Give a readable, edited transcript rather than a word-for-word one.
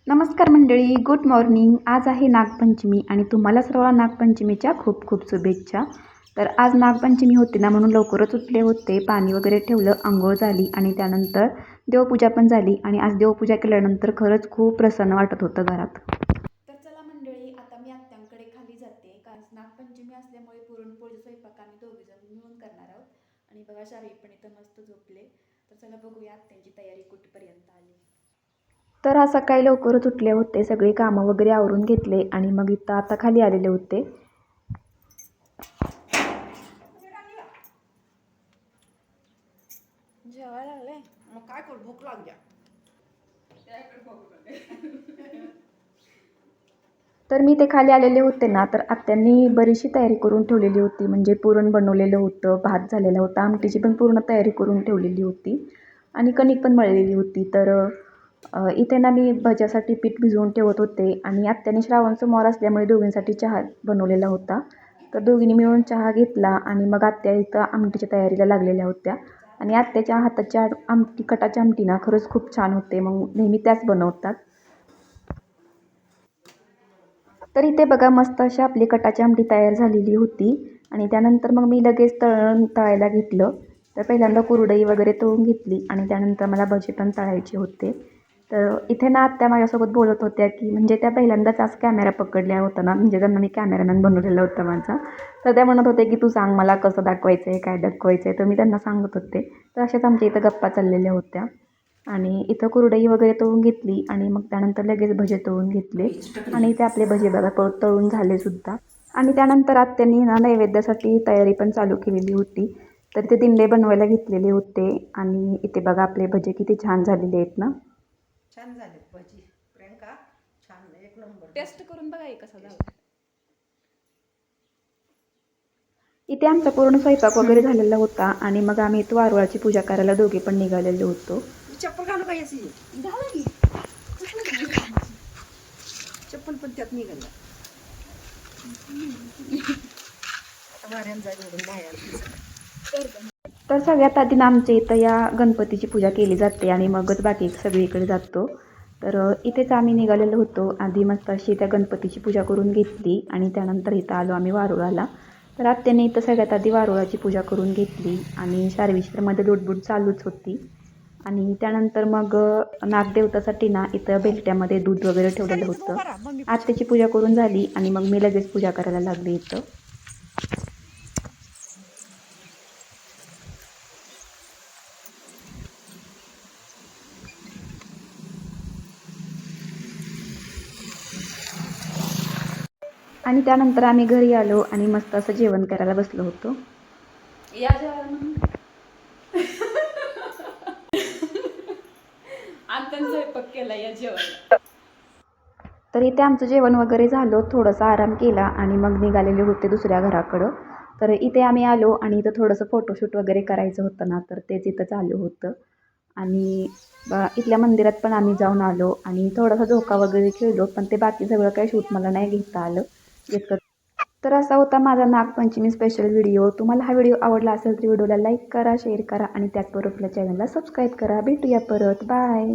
नमस्कार मंडळी, good morning. आज आहे नागपंचमी आणि तुम्हाला सर्वांना नागपंचमीच्या खूप खूप शुभेच्छा. तर आज नागपंचमी होती ना, म्हणून लवकरच उठले होते. पाणी वगैरे ठेवलं, अंघोळ झाली आणि त्यानंतर देवपूजा पण झाली. आणि आज देवपूजा केल्यानंतर खरंच खूप प्रसन्न वाटत होतं घरात. तर चला मंडळी, आता मी आत्यांकडे खाली जाते, कारण नागपंचमी असल्यामुळे पुरणपोळी स्वयंपाक आम्ही दोघीजण मिळून करणार आहोत. आणि बघा, शावी पण इथं मस्त झोपले. तर चला बघूया आत्यांची तयारी कुठपर्यंत आली. तर आज सकाळी लवकरच उठले होते, सगळे कामं वगैरे आवरून घेतले आणि मग इथं आता खाली आलेले होते. जेवायला लागले मग काय करू, भूक लागल्या. तर मी ते खाली आलेले होते ना, तर आत्यांनी बरीचशी तयारी करून ठेवलेली होती. म्हणजे पुरण बनवलेलं होतं, भात झालेला होता, आमटीची पण पूर्ण तयारी करून ठेवलेली होती आणि कणिक पण मळलेली होती. तर इथे ना मी भज्यासाठी पीठ भिजवून ठेवत होते आणि आत्याने श्रावण सोमवार असल्यामुळे दोघींसाठी चहा बनवलेला होता. तर दोघींनी मिळून चहा घेतला आणि मग आत्या इथं आमटीच्या तयारीला लागलेल्या होत्या. आणि आत्याच्या हाताच्या आमटी, कटाची आमटी ना खरंच खूप छान होते, मग नेहमी त्याच बनवतात. तर इथे बघा, मस्त अशी आपली कटाची आमटी तयार झालेली होती. आणि त्यानंतर मग मी लगेच तळायला घेतलं. तर पहिल्यांदा कुरडई वगैरे तळून घेतली आणि त्यानंतर मला भजे पण तळायचे होते. तर इथे ना आत्या माझ्यासोबत बोलत होत्या की म्हणजे त्या पहिल्यांदाच आज कॅमेरा पकडल्या होता ना, म्हणजे त्यांना मी कॅमेरामॅन बनवलेला होता माझा. तर त्या म्हणत होते की तू सांग मला कसं दाखवायचं आहे, काय दाखवायचं आहे. तर मी त्यांना सांगत होते. तर अशाच आमच्या इथं गप्पा चाललेल्या होत्या. आणि इथं कुरडई वगैरे तळून घेतली आणि मग त्यानंतर लगेच भजे तळून घेतले. आणि ते आपले भजे बघा तळून झाले सुद्धा. आणि त्यानंतर आत्यांनी ना नैवेद्यासाठी तयारी पण चालू केलेली होती. तर ते दिंडे बनवायला घेतलेले होते. आणि इथे बघा आपले भजे किती छान झालेले आहेत ना. छान झाले भजी प्रियंका, छान, एक नंबर. टेस्ट करून बघा कसं झालं. इथे आमचा पूर्ण स्वयंपाक वगैरे झालेला होता आणि मग आम्ही इथं वारुळाची पूजा करायला दोघे पण निघालेलो होतो. चप्पल घालू का याची? चप्पल पण त्यात निघाला. आता वाऱ्यान जाईल बाहेर. तर सगळ्यात आधी ना आमच्या इथं या गणपतीची पूजा केली जाते आणि मगच बाकी सगळीकडे जातो. तर इथेच आम्ही निघालेलो होतो. आधी मस्त अशी त्या गणपतीची पूजा करून घेतली आणि त्यानंतर इथं आलो आम्ही वारुळाला. तर आत्याने इथं सगळ्यात आधी वारुळाची पूजा करून घेतली आणि शारविश्वरमध्ये लुडबुड चालूच होती. आणि त्यानंतर मग नागदेवतासाठी ना इथं बेलट्यामध्ये दूध वगैरे ठेवलेलं होतं. आत्याची पूजा करून झाली आणि मग मी लगेच पूजा करायला लागली इथं. आणि त्यानंतर आम्ही घरी आलो आणि मस्त असं जेवण करायला बसलो होतो. या जेवण आता स्वयंपाक केला, या जेवण. तर इथे आमचं जेवण वगैरे झालं, थोडंसं आराम केला आणि मग निघालेले होते दुसऱ्या घराकडं. तर इथे आम्ही आलो आणि इथं थोडंसं फोटोशूट वगैरे करायचं होतं ना, तर तेच इथं चालू होतं. आणि इथल्या मंदिरात पण आम्ही जाऊन आलो आणि थोडासा झोका वगैरे खेळलो, पण ते बाकी सगळं काही शूट मला नाही घेता आलं इतकं. तर असा होता माझा नागपंचमी स्पेशल व्हिडिओ. तुम्हाला हा व्हिडिओ आवडला असेल तर व्हिडिओला लाईक करा, शेअर करा आणि त्याचबरोबर आपल्या चॅनलला सबस्क्राईब करा. भेटूया परत, बाय.